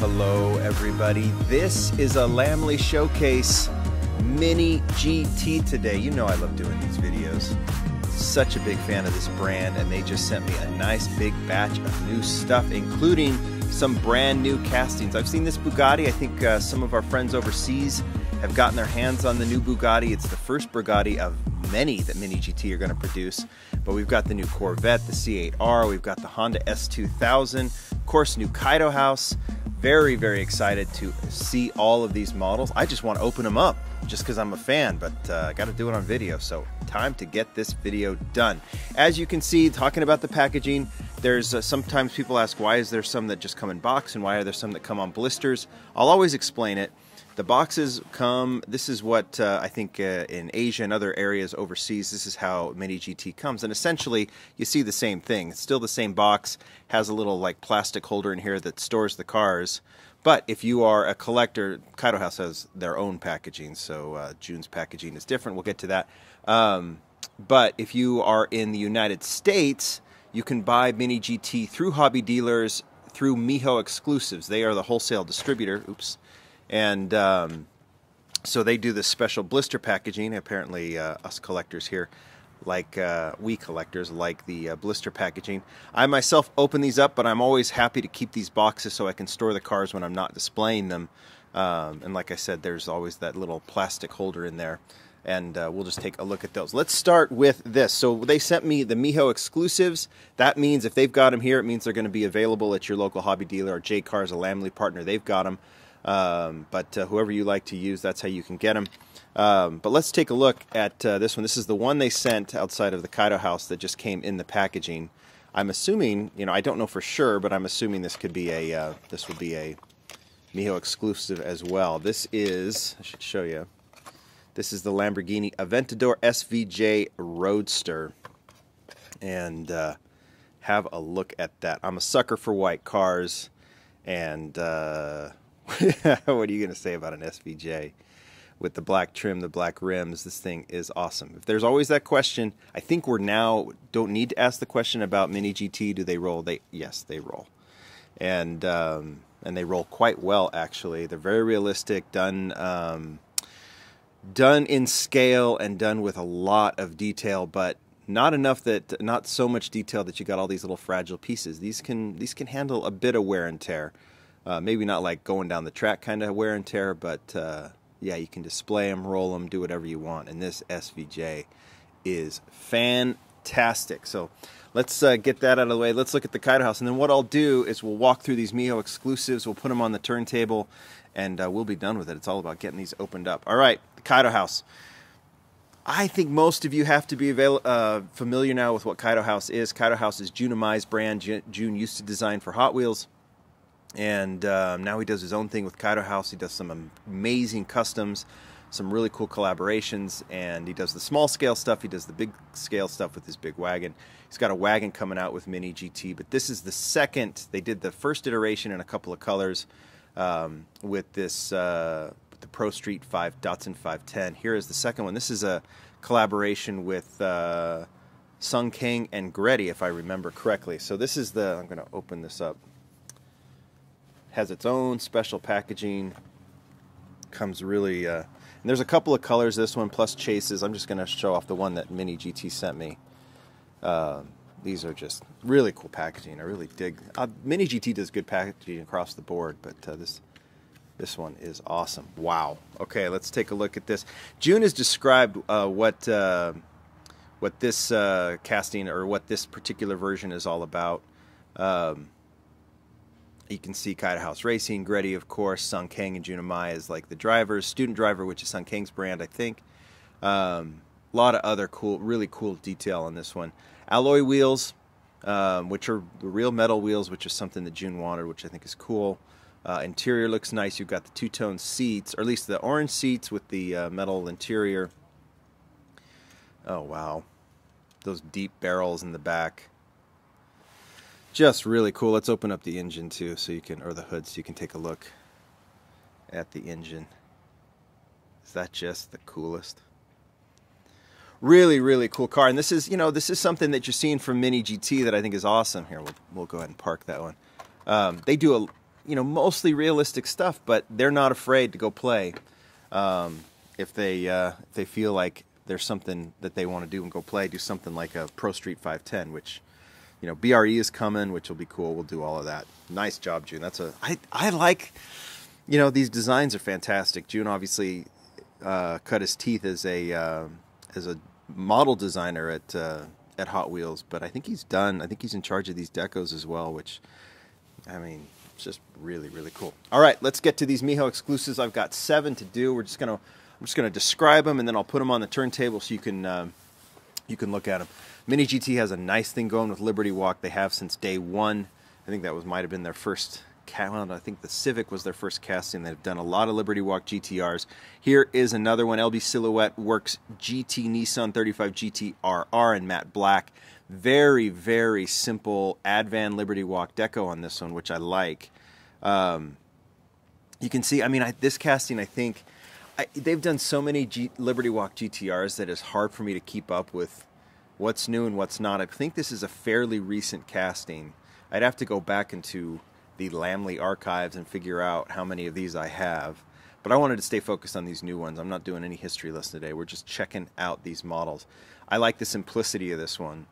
Hello everybody, this is a Lamley Showcase Mini GT today. You know I love doing these videos. Such a big fan of this brand, and they just sent me a nice big batch of new stuff, including some brand new castings. I've seen this Bugatti. I think some of our friends overseas have gotten their hands on the new Bugatti. It's the first Bugatti of many that Mini GT are going to produce. But we've got the new Corvette, the C8R. We've got the Honda S2K. Of course, new Kaido House. Very, very excited to see all of these models. I just want to open them up just because I'm a fan, but I got to do it on video. So time to get this video done. As you can see, talking about the packaging, there's sometimes people ask, why is there some that just come in box and why are there some that come on blisters? I'll always explain it. The boxes come, this is what I think in Asia and other areas overseas, this is how Mini GT comes. And essentially, you see the same thing. It's still the same box, has a little like plastic holder in here that stores the cars. But if you are a collector, Kaido House has their own packaging, so June's packaging is different. We'll get to that. But if you are in the United States, you can buy Mini GT through hobby dealers, through Miho Exclusives. They are the wholesale distributor. Oops. And so they do this special blister packaging. Apparently us collectors here, like we collectors, like the blister packaging. I myself open these up, but I'm always happy to keep these boxes so I can store the cars when I'm not displaying them. And like I said, there's always that little plastic holder in there. And we'll just take a look at those. Let's start with this. So they sent me the Miho Exclusives. That means if they've got them here, it means they're going to be available at your local hobby dealer. Or J-Car's a Lamley partner. They've got them. But whoever you like to use, that's how you can get them. But let's take a look at this one. This is the one they sent outside of the Kaido House that just came in the packaging. I'm assuming, you know, I don't know for sure, but I'm assuming this could be a this will be a Miho exclusive as well. This is, I should show you. This is the Lamborghini Aventador SVJ Roadster, and have a look at that. I'm a sucker for white cars, and what are you going to say about an SVJ? With the black trim, the black rims, this thing is awesome. If there's always that question, I think we're now don't need to ask the question about Mini GT. Do they roll? Yes, they roll, and they roll quite well actually. They're very realistic, done in scale and done with a lot of detail, but not enough that not so much detail that you got all these little fragile pieces. These can handle a bit of wear and tear. Maybe not like going down the track kind of wear and tear, but yeah, you can display them, roll them, do whatever you want. And this SVJ is fantastic. So let's get that out of the way. Let's look at the Kaido House. And then what I'll do is we'll walk through these Miho exclusives. We'll put them on the turntable, and we'll be done with it. It's all about getting these opened up. All right, the Kaido House. I think most of you have to be familiar now with what Kaido House is. Kaido House is Jun Amai's brand. Jun used to design for Hot Wheels. And now he does his own thing with Kaido House. He does some amazing customs, some really cool collaborations, and he does the small scale stuff. He does the big scale stuff with his big wagon. He's got a wagon coming out with Mini GT, but this is the second. They did the first iteration in a couple of colors with this the Pro-Street 5 Datsun 510. Here is the second one. This is a collaboration with Sung Kang and Gretti, if I remember correctly. So this is the. I'm going to open this up. Has its own special packaging. Comes really, and there's a couple of colors. This one plus chases. I'm just going to show off the one that Mini GT sent me. These are just really cool packaging. I really dig. Mini GT does good packaging across the board, but this one is awesome. Wow. Okay, let's take a look at this. June has described what this casting or what this particular version is all about. You can see Kaido House Racing, Gretti, of course, Sung Kang and Jun Amai is like the drivers. Student Driver, which is Sung Kang's brand, I think. A lot of other cool, really cool detail on this one. Alloy wheels, which are the real metal wheels, which is something that Jun wanted, which I think is cool. Interior looks nice. You've got the two-tone seats, or at least the orange seats with the metal interior. Oh, wow. Those deep barrels in the back. Just really cool. Let's open up the engine too, so you can, or the hood, so you can take a look at the engine. Is that just the coolest? Really, really cool car. And this is, you know, this is something that you're seeing from Mini GT that I think is awesome. Here, we'll go ahead and park that one. They do you know, mostly realistic stuff, but they're not afraid to go play if they feel like there's something that they want to do and go play. Do something like a Pro-Street 510, which, you know, BRE is coming, which will be cool. We'll do all of that. Nice job, June. I like, you know, these designs are fantastic. June obviously cut his teeth as a model designer at Hot Wheels, but I think he's in charge of these decos as well, which, I mean, it's just really, really cool. All right, let's get to these Miho exclusives. I've got 7 to do. I'm just gonna describe them, and then I'll put them on the turntable so you can look at them. Mini GT has a nice thing going with Liberty Walk. They have since day one. I think that might have been their first. I think the Civic was their first casting. They've done a lot of Liberty Walk GTRs. Here is another one. LB Silhouette Works GT Nissan 35 GT-RR in matte black. Very, very simple Advan Liberty Walk deco on this one, which I like. You can see, I mean, this casting, I think, they've done so many Liberty Walk GTRs that it's hard for me to keep up with what's new and what's not. I think this is a fairly recent casting. I'd have to go back into the Lamley archives and figure out how many of these I have. But I wanted to stay focused on these new ones. I'm not doing any history lesson today. We're just checking out these models. I like the simplicity of this one.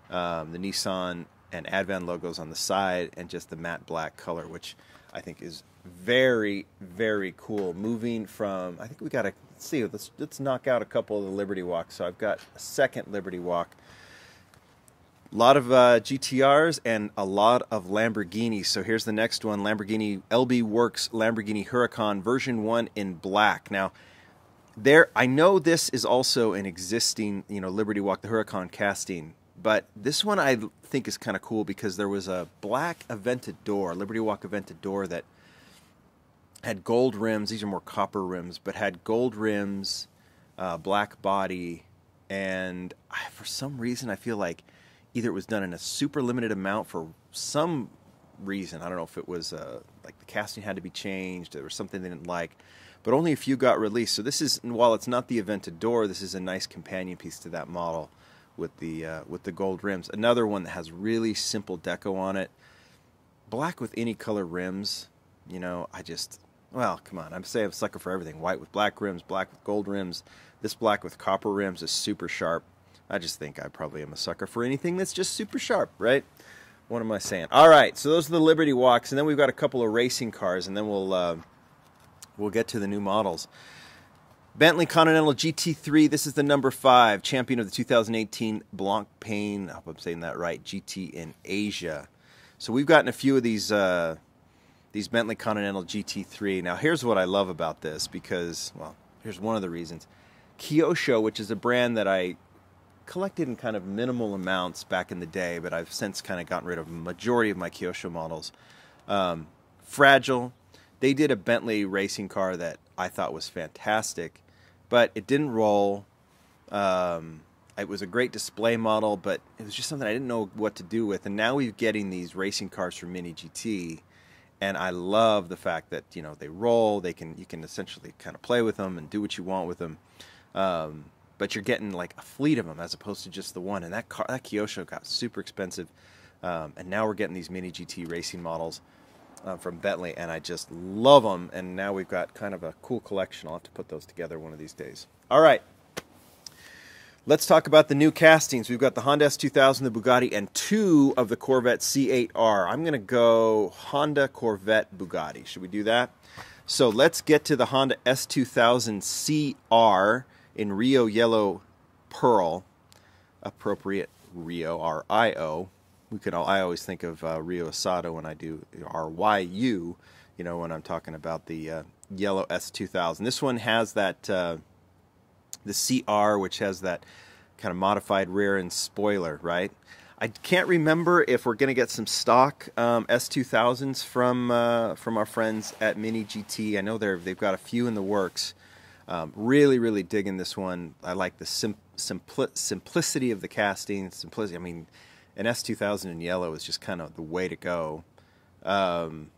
The Nissan and Advan logos on the side and just the matte black color, which I think is very, very cool. Moving from, I think we got to see, let's knock out a couple of the Liberty Walks. So I've got a second Liberty Walk. A lot of GTRs and a lot of Lamborghinis. So here's the next one, Lamborghini LB Works Lamborghini Huracan version 1 in black. Now, I know this is also an existing, you know, Liberty Walk, the Huracan casting, but this one I think is kind of cool because there was a black Aventador, Liberty Walk Aventador, that had gold rims. These are more copper rims, but had gold rims, black body, and for some reason I feel like either it was done in a super limited amount for some reason. I don't know if it was like the casting had to be changed or something they didn't like, but only a few got released. So this is, while it's not the Aventador, this is a nice companion piece to that model with the gold rims. Another one that has really simple deco on it, black with any color rims. You know, well, come on, I'm saying I'm a sucker for everything. White with black rims, black with gold rims. This black with copper rims is super sharp. I just think I probably am a sucker for anything that's just super sharp, right? What am I saying? All right, so those are the Liberty Walks, and then we've got a couple of racing cars, and then we'll get to the new models. Bentley Continental Gt3, this is the number 5, champion of the 2018 Blancpain, I hope I'm saying that right, GT in Asia. So we've gotten a few of these Bentley Continental Gt3. Now here's what I love about this, because, well, here's one of the reasons. Kyosho, which is a brand that I collected in kind of minimal amounts back in the day, but I've since kind of gotten rid of a majority of my Kyosho models. Fragile. They did a Bentley racing car that I thought was fantastic, but it didn't roll. It was a great display model, but it was just something I didn't know what to do with. And now we're getting these racing cars from Mini GT, and I love the fact that, you know, they roll. You can essentially kind of play with them and do what you want with them. But you're getting like a fleet of them as opposed to just the one. And that Kyosho got super expensive. And now we're getting these Mini GT racing models from Bentley, and I just love them. And now we've got kind of a cool collection. I'll have to put those together one of these days. All right. Let's talk about the new castings. We've got the Honda S2000, the Bugatti, and 2 of the Corvette C8R. I'm going to go Honda, Corvette, Bugatti. Should we do that? So let's get to the Honda S2000 CR in Rio Yellow Pearl, appropriate Rio, R-I-O. I always think of Rio Asado when I do R-Y-U, you know, when I'm talking about the yellow S2000. This one has that, the CR, which has that kind of modified rear end spoiler, right? I can't remember if we're going to get some stock S2000s from our friends at Mini GT. I know they've got a few in the works. Really, really digging this one. I like the simplicity of the casting. Simplicity. I mean, an S2000 in yellow is just kind of the way to go. Done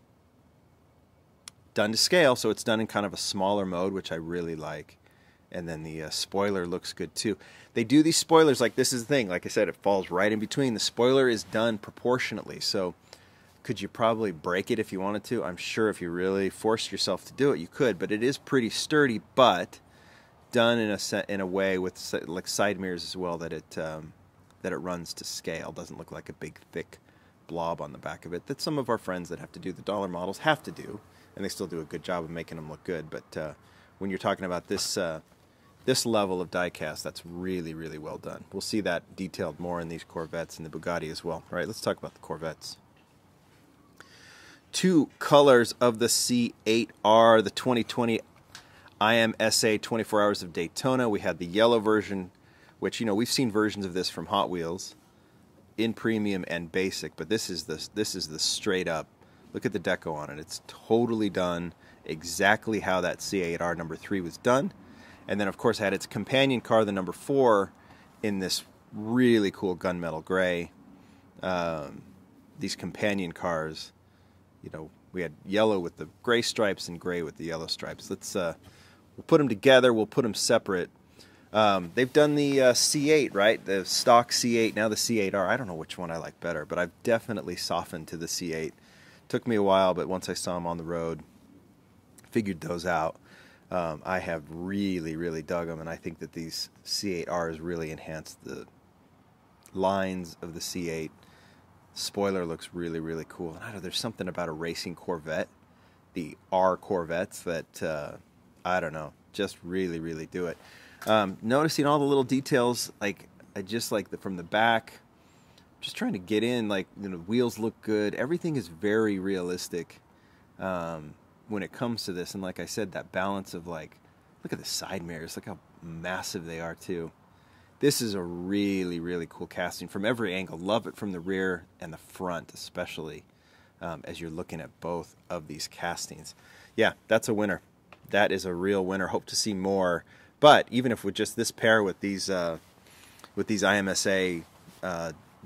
to scale, so it's done in kind of a smaller mode, which I really like. And then the spoiler looks good too. They do these spoilers, like this is the thing. Like I said, it falls right in between. The spoiler is done proportionately. So Could you probably break it if you wanted to? I'm sure if you really forced yourself to do it, you could. But it is pretty sturdy, but done in a way with like side mirrors as well that it runs to scale. Doesn't look like a big thick blob on the back of it that some of our friends that have to do the dollar models have to do, and they still do a good job of making them look good. But when you're talking about this this level of die-cast, that's really, really well done. We'll see that detailed more in these Corvettes and the Bugatti as well. All right, let's talk about the Corvettes. Two colors of the C8R, the 2020 IMSA 24 Hours of Daytona. We had the yellow version, which, you know, we've seen versions of this from Hot Wheels in premium and basic, but this is the straight up. Look at the deco on it. It's totally done exactly how that C8R number 3 was done. And then, of course, had its companion car, the number 4, in this really cool gunmetal gray. These companion cars, you know, we had yellow with the gray stripes and gray with the yellow stripes. Let's we'll put them together. We'll put them separate. They've done the C8, right? The stock C8, now the C8R. I don't know which one I like better, but I've definitely softened to the C8. Took me a while, but once I saw them on the road, figured those out. I have really, really dug them, and I think that these C8Rs really enhanced the lines of the C8. Spoiler looks really, really cool. And I don't know, there's something about a racing Corvette, the R Corvettes, that, I don't know, just really, really do it. Noticing all the little details, like, I just like from the back, just trying to get in, like, you know, wheels look good. Everything is very realistic when it comes to this. And like I said, that balance of, like, look at the side mirrors. Look how massive they are, too. This is a really, really cool casting from every angle. Love it from the rear and the front, especially as you're looking at both of these castings. Yeah, that's a winner. That is a real winner. Hope to see more. But even if with just this pair with these IMSA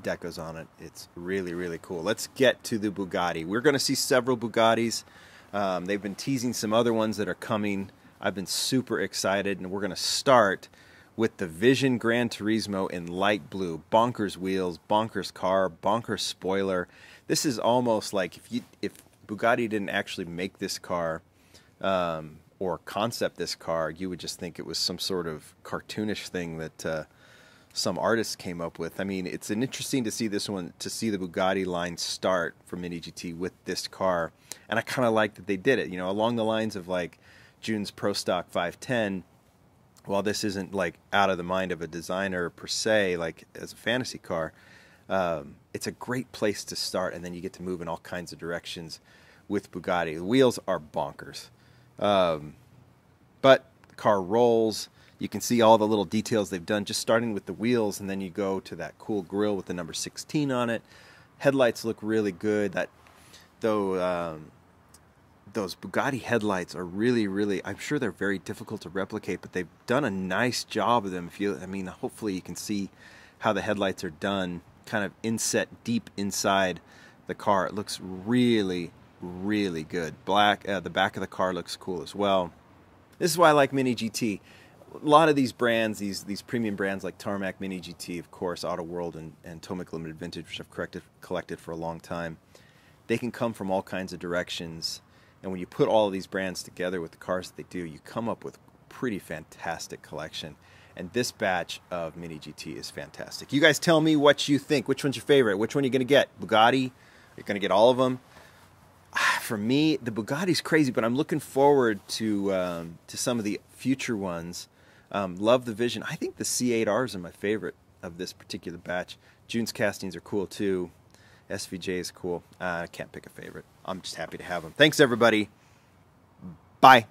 decos on it, it's really, really cool. Let's get to the Bugatti. We're going to see several Bugattis. They've been teasing some other ones that are coming. I've been super excited, and we're going to start with the Vision Gran Turismo in light blue. Bonkers wheels, bonkers car, bonkers spoiler. This is almost like if Bugatti didn't actually make this car or concept this car, you would just think it was some sort of cartoonish thing that some artists came up with. I mean, it's interesting to see this one, to see the Bugatti line start for Mini GT with this car, and I kind of like that they did it. You know, along the lines of like June's Pro Stock 510. While this isn't like out of the mind of a designer per se, like as a fantasy car, it's a great place to start, and then you get to move in all kinds of directions with Bugatti. The wheels are bonkers, but the car rolls. You can see all the little details they've done, just starting with the wheels, and then you go to that cool grille with the number 16 on it. Headlights look really good. Those Bugatti headlights are really, really, I'm sure they're very difficult to replicate, but they've done a nice job of them. Hopefully you can see how the headlights are done, kind of inset deep inside the car. It looks really, really good. Black, the back of the car looks cool as well. This is why I like Mini GT. A lot of these brands, these premium brands like Tarmac, Mini GT, of course, Auto World, and Tomic Limited Vintage, which I've collected for a long time, they can come from all kinds of directions. And when you put all of these brands together with the cars that they do, you come up with a pretty fantastic collection. And this batch of Mini GT is fantastic. You guys tell me what you think. Which one's your favorite? Which one are you going to get? Bugatti? You're going to get all of them? For me, the Bugatti's crazy, but I'm looking forward to some of the future ones. Love the Vision. I think the C8Rs are my favorite of this particular batch. June's castings are cool too. SVJ is cool. I can't pick a favorite. I'm just happy to have them. Thanks, everybody. Bye.